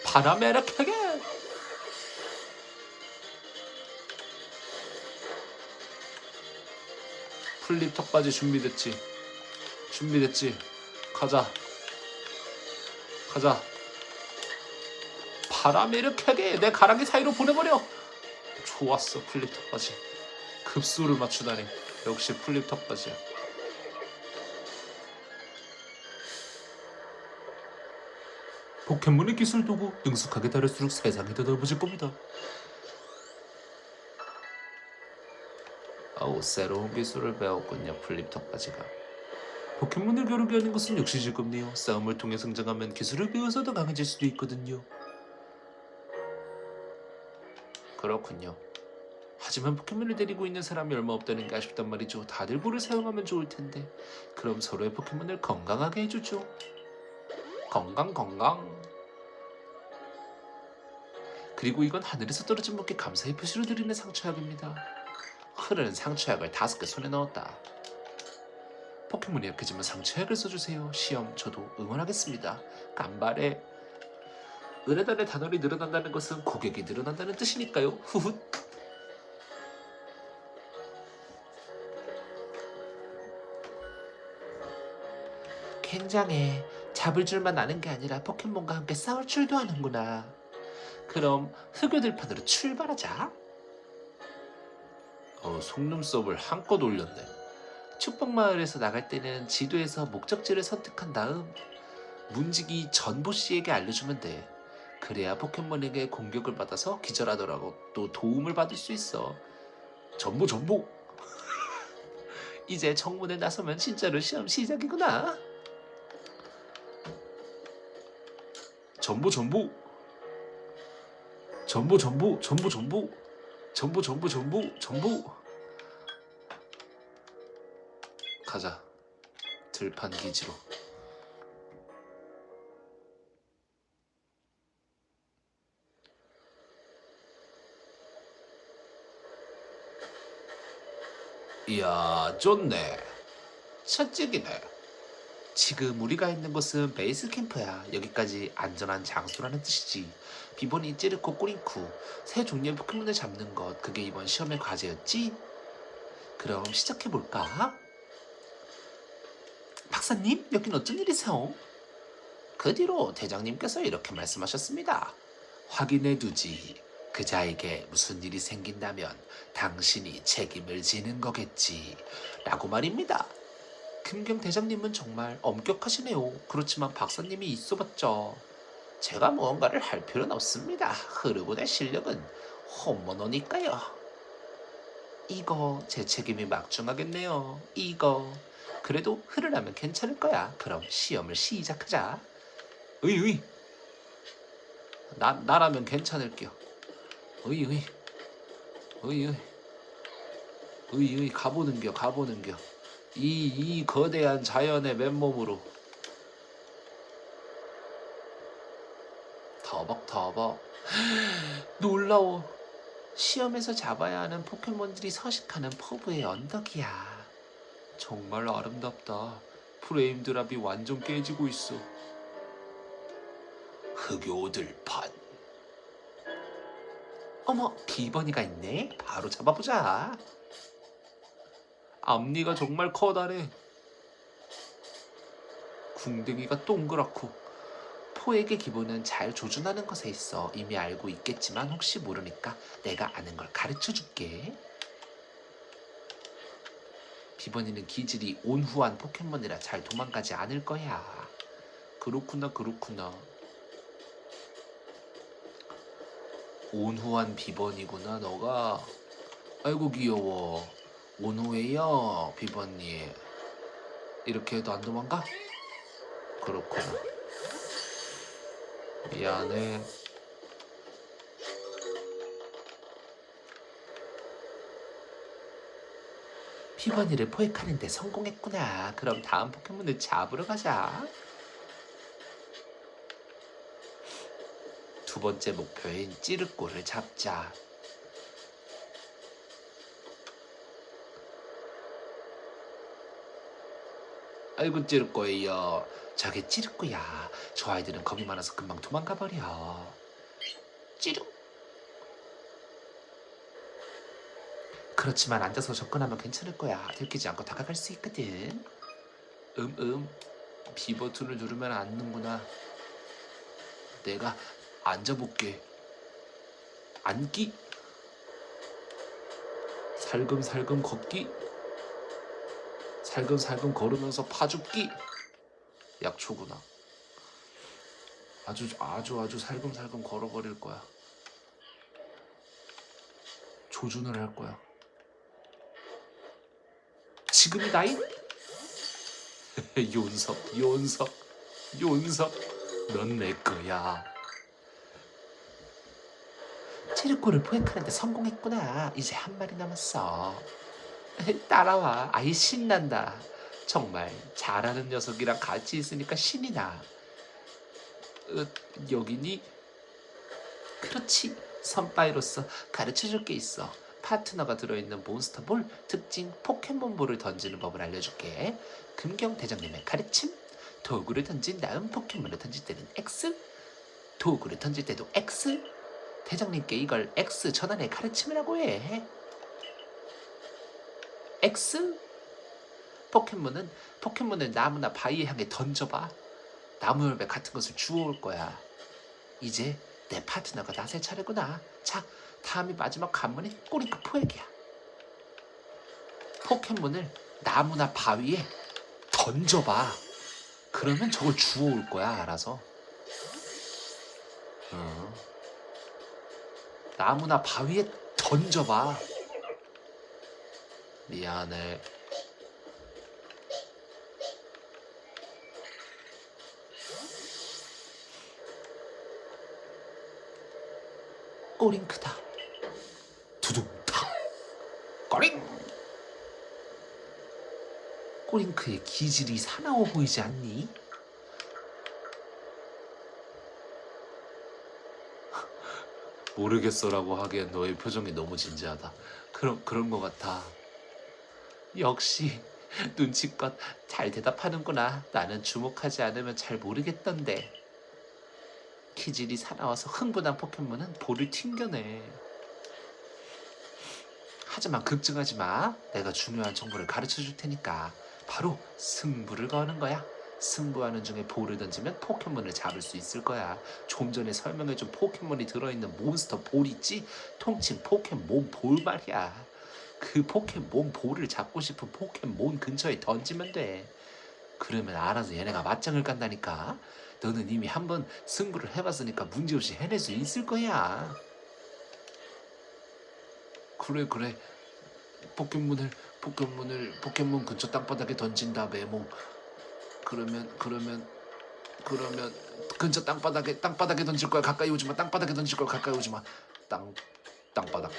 A: 바람에 일으켜게. 플립 턱받이 준비됐지? 가자. 바람에 일으켜게. 내 가랑이 사이로 보내버려. 좋았어 플립 턱받이. 급소를 맞추다니. 역시 플립 턱받이야. 포켓몬의 기술 도구 능숙하게 다룰수록 세상이 더 넓어질 겁니다. 아우, 새로운 기술을 배웠군요 플립 턱받이가. 포켓몬을 겨루게 하는 것은 역시 즐겁네요. 싸움을 통해 성장하면 기술을 배워서 더 강해질 수도 있거든요. 그렇군요. 하지만 포켓몬을 데리고 있는 사람이 얼마 없다는 게 아쉽단 말이죠. 다들 볼을 사용하면 좋을 텐데. 그럼 서로의 포켓몬을 건강하게 해주죠. 건강. 그리고 이건 하늘에서 떨어진 먹게 감사의 표시로 드리는 상처약입니다. 흐르는 상처약을 5개 손에 넣었다. 포켓몬이 약해지면 상처약을 써주세요. 시험 저도 응원하겠습니다. 간발에. 은혜단의 단월이 늘어난다는 것은 고객이 늘어난다는 뜻이니까요. 후훗. 굉장해. 잡을 줄만 아는 게 아니라 포켓몬과 함께 싸울 줄도 아는구나. 그럼 흑요들판으로 출발하자. 속눈썹을 한껏 올렸네. 축복마을에서 나갈 때는 지도에서 목적지를 선택한 다음 문지기 전보씨에게 알려주면 돼. 그래야 포켓몬에게 공격을 받아서 기절하더라고 또 도움을 받을 수 있어. 전보. 이제 정문에 나서면 진짜로 시험 시작이구나. 전보. 가자. 들판 기지로. 이야, 좋네. 첫째기네. 지금 우리가 있는 곳은 베이스 캠프야. 여기까지 안전한 장소라는 뜻이지. 비보니, 찌르코, 꾸링쿠 세 종류의 포켓몬을 잡는 것, 그게 이번 시험의 과제였지? 그럼 시작해볼까? 박사님, 여긴 어쩐 일이세요? 그 뒤로 대장님께서 이렇게 말씀하셨습니다. 확인해두지. 그자에게 무슨 일이 생긴다면 당신이 책임을 지는 거겠지. 라고 말입니다. 김경 대장님은 정말 엄격하시네요. 그렇지만 박사님이 있어봤자 제가 무언가를 할 필요는 없습니다. 흐르고 내 실력은 홈모노니까요. 이거 제 책임이 막중하겠네요. 이거 그래도 흐르라면 괜찮을 거야. 그럼 시험을 시작하자. 으이 나라면 괜찮을게요. 으이 가보는겨. 이 거대한 자연의 맨몸으로 터벅. 놀라워. 시험에서 잡아야 하는 포켓몬들이 서식하는 포브의 언덕이야. 정말 아름답다. 프레임 드랍이 완전 깨지고 있어. 흑요들판. 어머, 비버니가 있네. 바로 잡아보자. 앞니가 정말 커다래. 궁뎅이가 동그랗고. 포에게 기본은 잘 조준하는 것에 있어. 이미 알고 있겠지만 혹시 모르니까 내가 아는 걸 가르쳐줄게. 비버니는 기질이 온후한 포켓몬이라 잘 도망가지 않을 거야. 그렇구나. 온후한 비번이구나 너가. 아이고 귀여워. 온후해요 비번님. 이렇게 해도 안 도망가? 그렇구나. 미안해. 피번이를 포획하는데 성공했구나. 그럼 다음 포켓몬을 잡으러 가자. 두 번째 목표인 찌르꼬를 잡자. 아이고 찌르꼬예요. 저게 찌르꼬야. 저 아이들은 겁이 많아서 금방 도망가버려. 찌르. 그렇지만 앉아서 접근하면 괜찮을 거야. 들키지 않고 다가갈 수 있거든. B 버튼을 누르면 앉는구나. 내가 앉아볼게. 앉기. 살금살금 걷기. 살금살금 걸으면서 파죽기. 약초구나. 아주 살금살금 걸어버릴 거야. 조준을 할 거야. 지금이다잉. 요은석 넌 내 거야. 체르코를 포획하는데 성공했구나. 이제 한 마리 남았어. 따라와. 아이 신난다. 정말 잘하는 녀석이랑 같이 있으니까 신이 나. 여기니? 그렇지. 선바이로서 가르쳐줄 게 있어. 파트너가 들어있는 몬스터볼 특징 포켓몬볼을 던지는 법을 알려줄게. 금경 대장님의 가르침. 도구를 던진 다음 포켓몬을 던질 때는 X. 도구를 던질 때도 X. 대장님께 이걸 X 전환의 가르침이라고 해. X. 포켓몬을 나무나 바위에 향해 던져봐. 나무 열매 같은 것을 주워올 거야. 이제 내 파트너가 나설 차례구나. 자, 다음이 마지막 관문인 꼬링크 포획이야. 포켓몬을 나무나 바위에 던져봐. 그러면 저걸 주워올 거야, 알아서. 나무나 바위에 던져봐. 미안해. 꼬링크다. 두둥탁. 꼬링. 꼬링크의 기질이 사나워 보이지 않니? 모르겠어라고 하기엔 너의 표정이 너무 진지하다. 그런 것 같아. 역시 눈치껏 잘 대답하는구나. 나는 주목하지 않으면 잘 모르겠던데. 기질이 사나워서 흥분한 포켓몬은 볼을 튕겨내. 하지만 걱정하지 마. 내가 중요한 정보를 가르쳐 줄 테니까. 바로 승부를 거는 거야. 승부하는 중에 볼을 던지면 포켓몬을 잡을 수 있을 거야. 좀 전에 설명해준 포켓몬이 들어있는 몬스터 볼 있지? 통칭 포켓몬 볼 말이야. 그 포켓몬 볼을 잡고 싶은 포켓몬 근처에 던지면 돼. 그러면 알아서 얘네가 맞짱을 깐다니까. 너는 이미 한번 승부를 해봤으니까 문제없이 해낼 수 있을 거야. 그래. 포켓몬 근처 땅바닥에 던진다 메모. 그러면 근처 땅바닥에 던질 거야. 가까이 오지 마. 땅바닥에 던질 거야. 가까이 오지 마. 땅바닥.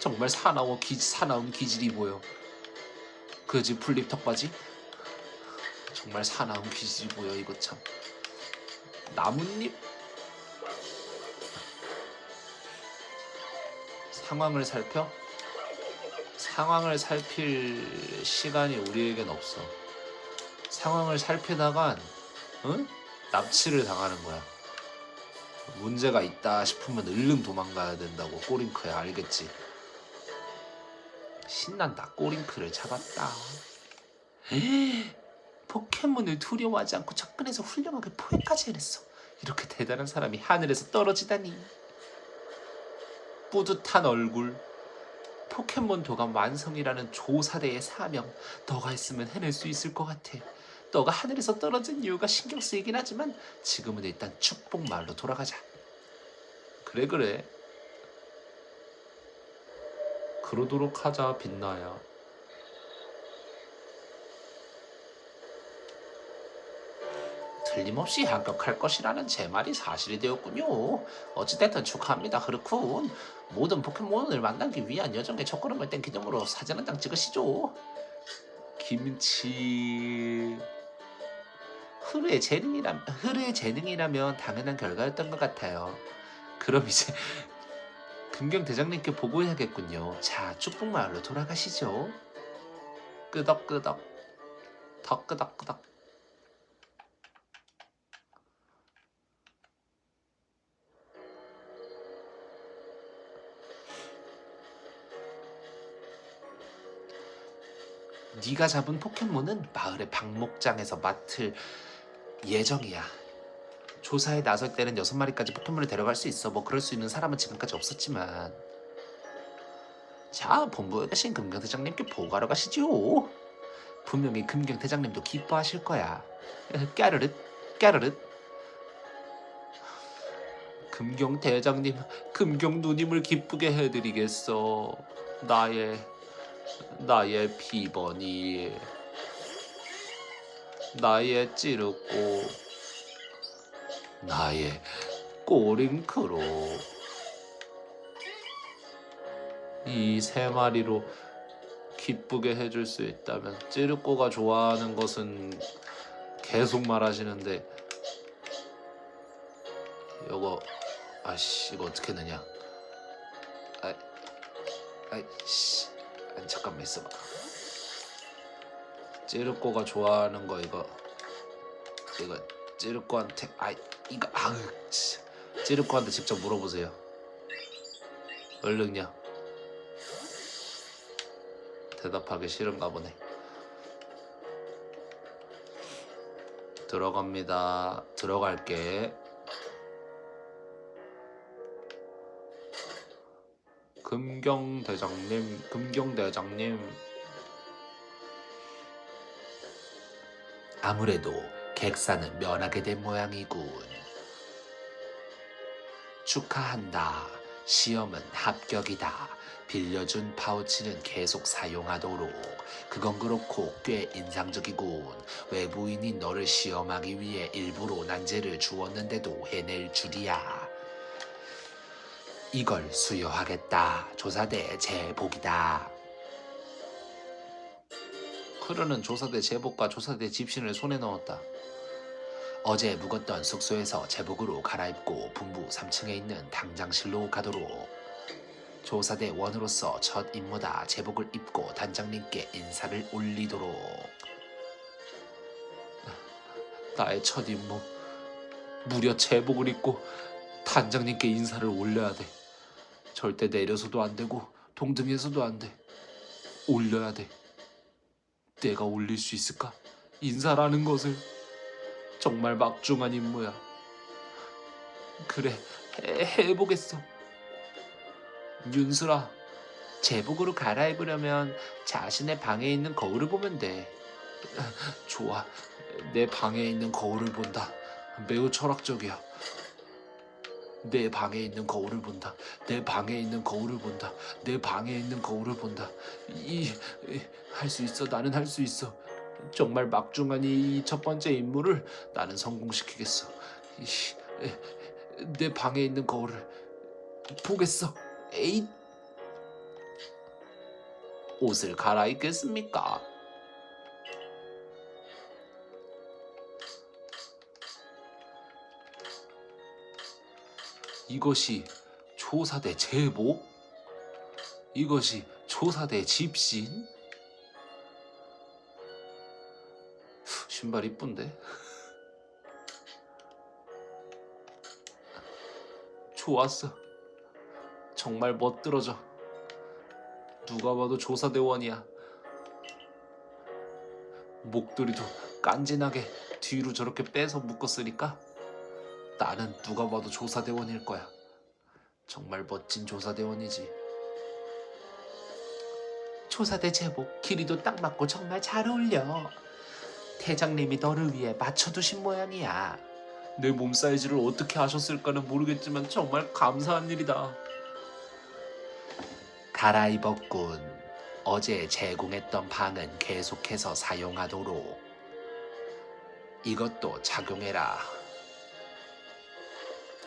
A: 정말 사나운 기질이 보여. 그지 풀립 턱받이? 정말 사나운 기질이 보여. 이거 참. 나뭇잎? 상황을 살필 시간이 우리에겐 없어. 상황을 살피다간 납치를 당하는 거야. 문제가 있다 싶으면 얼른 도망가야 된다고. 꼬링크야, 알겠지? 신난다. 꼬링크를 잡았다. 포켓몬을 두려워하지 않고 접근해서 훌륭하게 포획까지 해냈어. 이렇게 대단한 사람이 하늘에서 떨어지다니. 뿌듯한 얼굴. 포켓몬 도감 완성이라는 조사대의 사명. 너가 있으면 해낼 수 있을 것 같아. 너가 하늘에서 떨어진 이유가 신경 쓰이긴 하지만 지금은 일단 축복 마을로 돌아가자. 그래. 그러도록 하자, 빛나야. 틀림없이 합격할 것이라는 제 말이 사실이 되었군요. 어찌됐든 축하합니다, 흐르쿤. 모든 포켓몬을 만나기 위한 여정의 첫걸음을 뗀 기념으로 사진 한 장 찍으시죠. 김치... 흐르의 재능이라면 당연한 결과였던 것 같아요. 그럼 이제 금경 대장님께 보고해야겠군요. 자, 축복마을로 돌아가시죠. 끄덕끄덕, 더 끄덕끄덕. 네가 잡은 포켓몬은 마을의 방목장에서 맡을 예정이야. 조사에 나설 때는 6마리까지 포켓몬을 데려갈 수 있어. 뭐 그럴 수 있는 사람은 지금까지 없었지만. 자, 본부에 계신 금경대장님께 보고하러 가시죠. 분명히 금경대장님도 기뻐하실 거야. 까르륵 까르륵. 금경대장님, 금경누님을 기쁘게 해드리겠어. 나의 비번이, 나의 찌르꼬, 나의 꼬링크로 이 3마리로 기쁘게 해줄 수 있다면. 찌르꼬가 좋아하는 것은 계속 말하시는데 요거 아씨 이거 어떻게 넣냐. 아이씨 잠깐만 있어봐. 찌르꼬가 좋아하는 거 이거 찌르꼬한테 이거 찌르꼬한테 직접 물어보세요. 얼른요. 대답하기 싫은가 보네. 들어갑니다. 들어갈게. 금경대장님. 아무래도 객사는 면하게 된 모양이군. 축하한다. 시험은 합격이다. 빌려준 파우치는 계속 사용하도록. 그건 그렇고 꽤 인상적이군. 외부인이 너를 시험하기 위해 일부러 난제를 주었는데도 해낼 줄이야. 이걸 수여하겠다. 조사대 제복이다. 크르는 조사대 제복과 조사대 집신을 손에 넣었다. 어제 묵었던 숙소에서 제복으로 갈아입고 분부 3층에 있는 당장실로 가도록. 조사대 원으로서 첫 임무다. 제복을 입고 단장님께 인사를 올리도록. 나의 첫 임무. 무려 제복을 입고 단장님께 인사를 올려야 돼. 절대 내려서도 안 되고 동등해서도 안 돼. 올려야 돼. 내가 올릴 수 있을까? 인사라는 것을. 정말 막중한 임무야. 그래, 해보겠어. 윤수라, 제복으로 갈아입으려면 자신의 방에 있는 거울을 보면 돼. 좋아, 내 방에 있는 거울을 본다. 매우 철학적이야. 내 방에 있는 거울을 본다. 내 방에 있는 거울을 본다. 내 방에 있는 거울을 본다. 할 수 있어. 나는 할 수 있어. 정말 막중한 이 첫 번째 임무를 나는 성공시키겠어. 내 방에 있는 거울을 보겠어. 에잇. 옷을 갈아입겠습니까? 이것이 조사대 제복? 이것이 조사대 집신? 신발 이쁜데? 좋았어. 정말 멋들어져. 누가 봐도 조사대원이야. 목도리도 깐진하게 뒤로 저렇게 빼서 묶었으니까 나는 누가 봐도 조사대원일 거야. 정말 멋진 조사대원이지. 조사대 제복 길이도 딱 맞고 정말 잘 어울려. 대장님이 너를 위해 맞춰두신 모양이야. 내 몸 사이즈를 어떻게 아셨을까는 모르겠지만 정말 감사한 일이다. 갈아입었군. 어제 제공했던 방은 계속해서 사용하도록. 이것도 작용해라.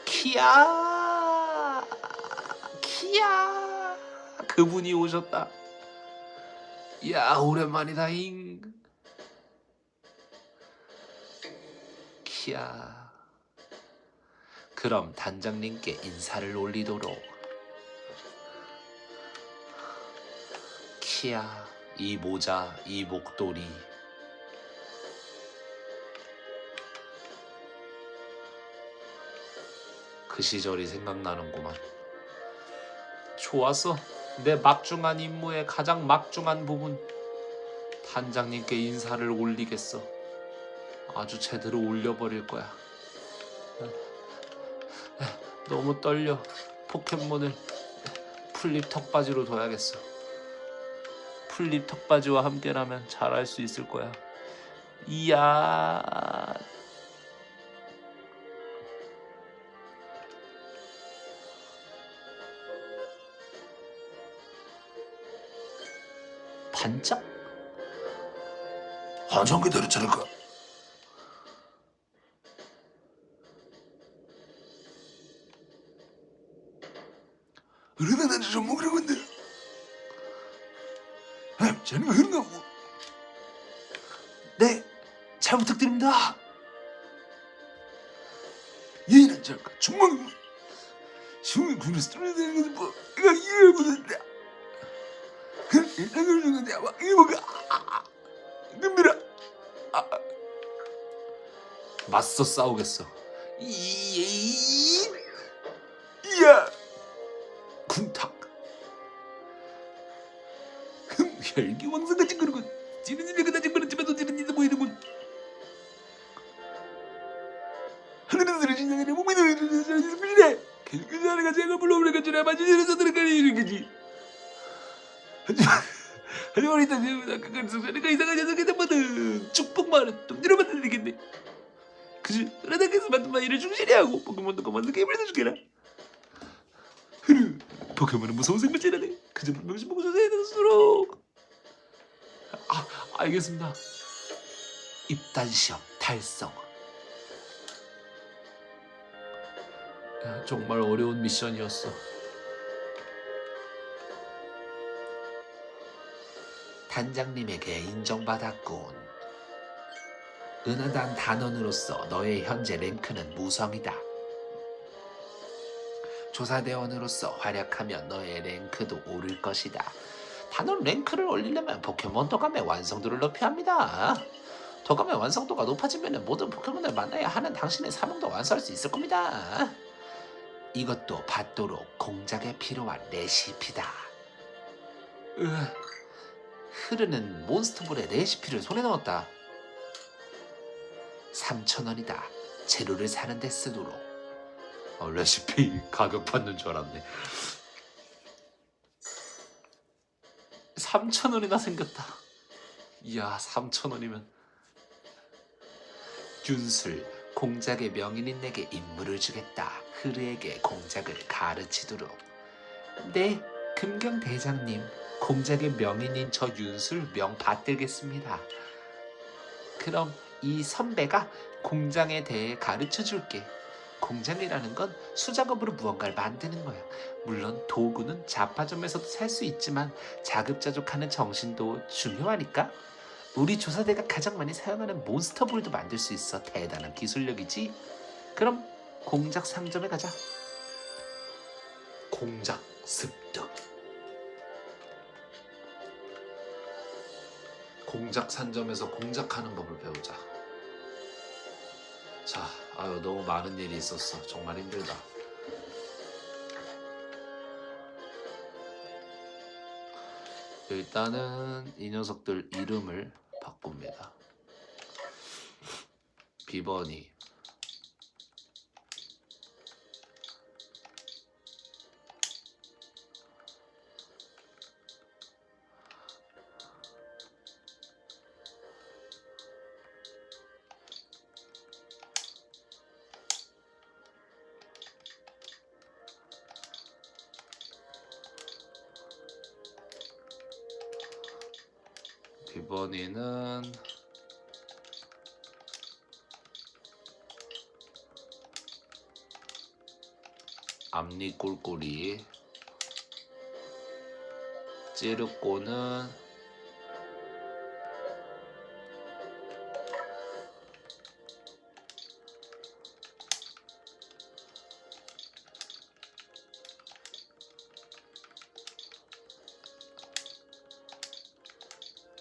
A: 키야, 키야. 그분이 오셨다. 야, 오랜만이다잉. 키야. 그럼 단장님께 인사를 올리도록. 키야, 이 모자, 이 목도리. 그 시절이 생각나는구만. 좋았어. 내 막중한 임무의 가장 막중한 부분. 단장님께 인사를 올리겠어. 아주 제대로 올려버릴 거야. 너무 떨려. 포켓몬을 풀립 턱받이로 둬야겠어. 풀립 턱받이와 함께라면 잘할 수 있을 거야. 이야. 반짝? 한참 기다렸지 않을까? 그러다 나한테 좀 먹으라고 한다. 자네가 흐른다고. 네, 잘 부탁드립니다. 얘는 잠깐 주먹 숨이 군에서 떨어지는 것을 뭐 내가 이해를 못한다. 그럼 일상을 주는데 아마 이모가 놈들아 맞서 싸우겠어. 이야 쿵탁. 혈기왕성같이 그러군. 지는 일에 그다지 그렇지만 어찌는 이도 보이는군. 하늘에서 들으신 양의 몸이 들으신 분이래. 그 자네가 제가 불러오려가 주라 맞으시면서 들어가니 이런 거지. 하지만 일단 그걸 자네가 이상한 녀석이 됐거든. 축복만은 똥지로 만들겠네. 그지? 그러다께서 만든 말일을 충실히 하고 포켓몬도 그만두 게임을 해줄게라. 흐르. 포켓몬은 무서운 생물체라네. 그저 명심 보고 조사해야 될수록. 알겠습니다. 입단 시험 달성. 야, 정말 어려운 미션이었어. 단장님에게 인정받았군. 은하단 단원으로서 너의 현재 랭크는 무성이다. 조사대원으로서 활약하면 너의 랭크도 오를 것이다. 단원 랭크를 올리려면 포켓몬 도감의 완성도를 높여야 합니다. 도감의 완성도가 높아지면 모든 포켓몬을 만나야 하는 당신의 사명도 완수할 수 있을 겁니다. 이것도 받도록 공작에 필요한 레시피다. 흐르는 몬스터볼의 레시피를 손에 넣었다. 3,000원이다. 재료를 사는 데 쓰도록. 레시피 가격 받는 줄 알았네. 3,000원이나 생겼다. 이야, 3,000원이면. 윤술, 공작의 명인인 내게 임무를 주겠다. 흐르에게 공작을 가르치도록. 네, 금경 대장님. 공작의 명인인 저 윤술 명 받들겠습니다. 그럼 이 선배가 공장에 대해 가르쳐 줄게. 공장이라는 건 수작업으로 무언가를 만드는 거야. 물론 도구는 잡화점에서도 살 수 있지만 자급자족하는 정신도 중요하니까. 우리 조사대가 가장 많이 사용하는 몬스터볼도 만들 수 있어. 대단한 기술력이지. 그럼 공작 상점에 가자. 공작 습득. 공작 상점에서 공작하는 법을 배우자. 자, 너무 많은 일이 있었어. 정말 힘들다. 일단은 이 녀석들 이름을 바꿉니다. 비버니, 비버니는 앞니 꿀꿀이. 찌르꼬는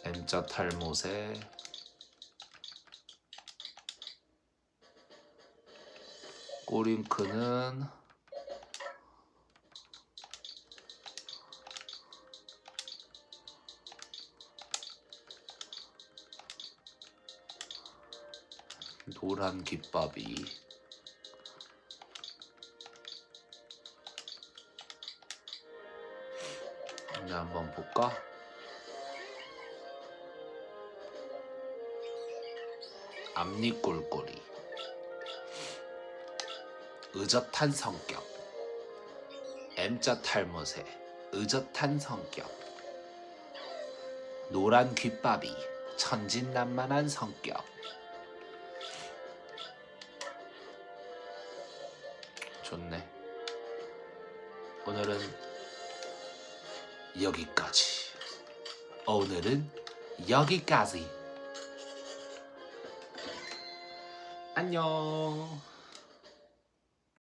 A: M자 탈못에 꼬링크는 노란 깃밥이. 이제 한번 볼까? 앞니 꿀꿀이. 의젓한 성격. M자 탈못에 의젓한 성격. 노란 귓밥이 천진난만한 성격. 좋네. 오늘은 여기까지. 안녕.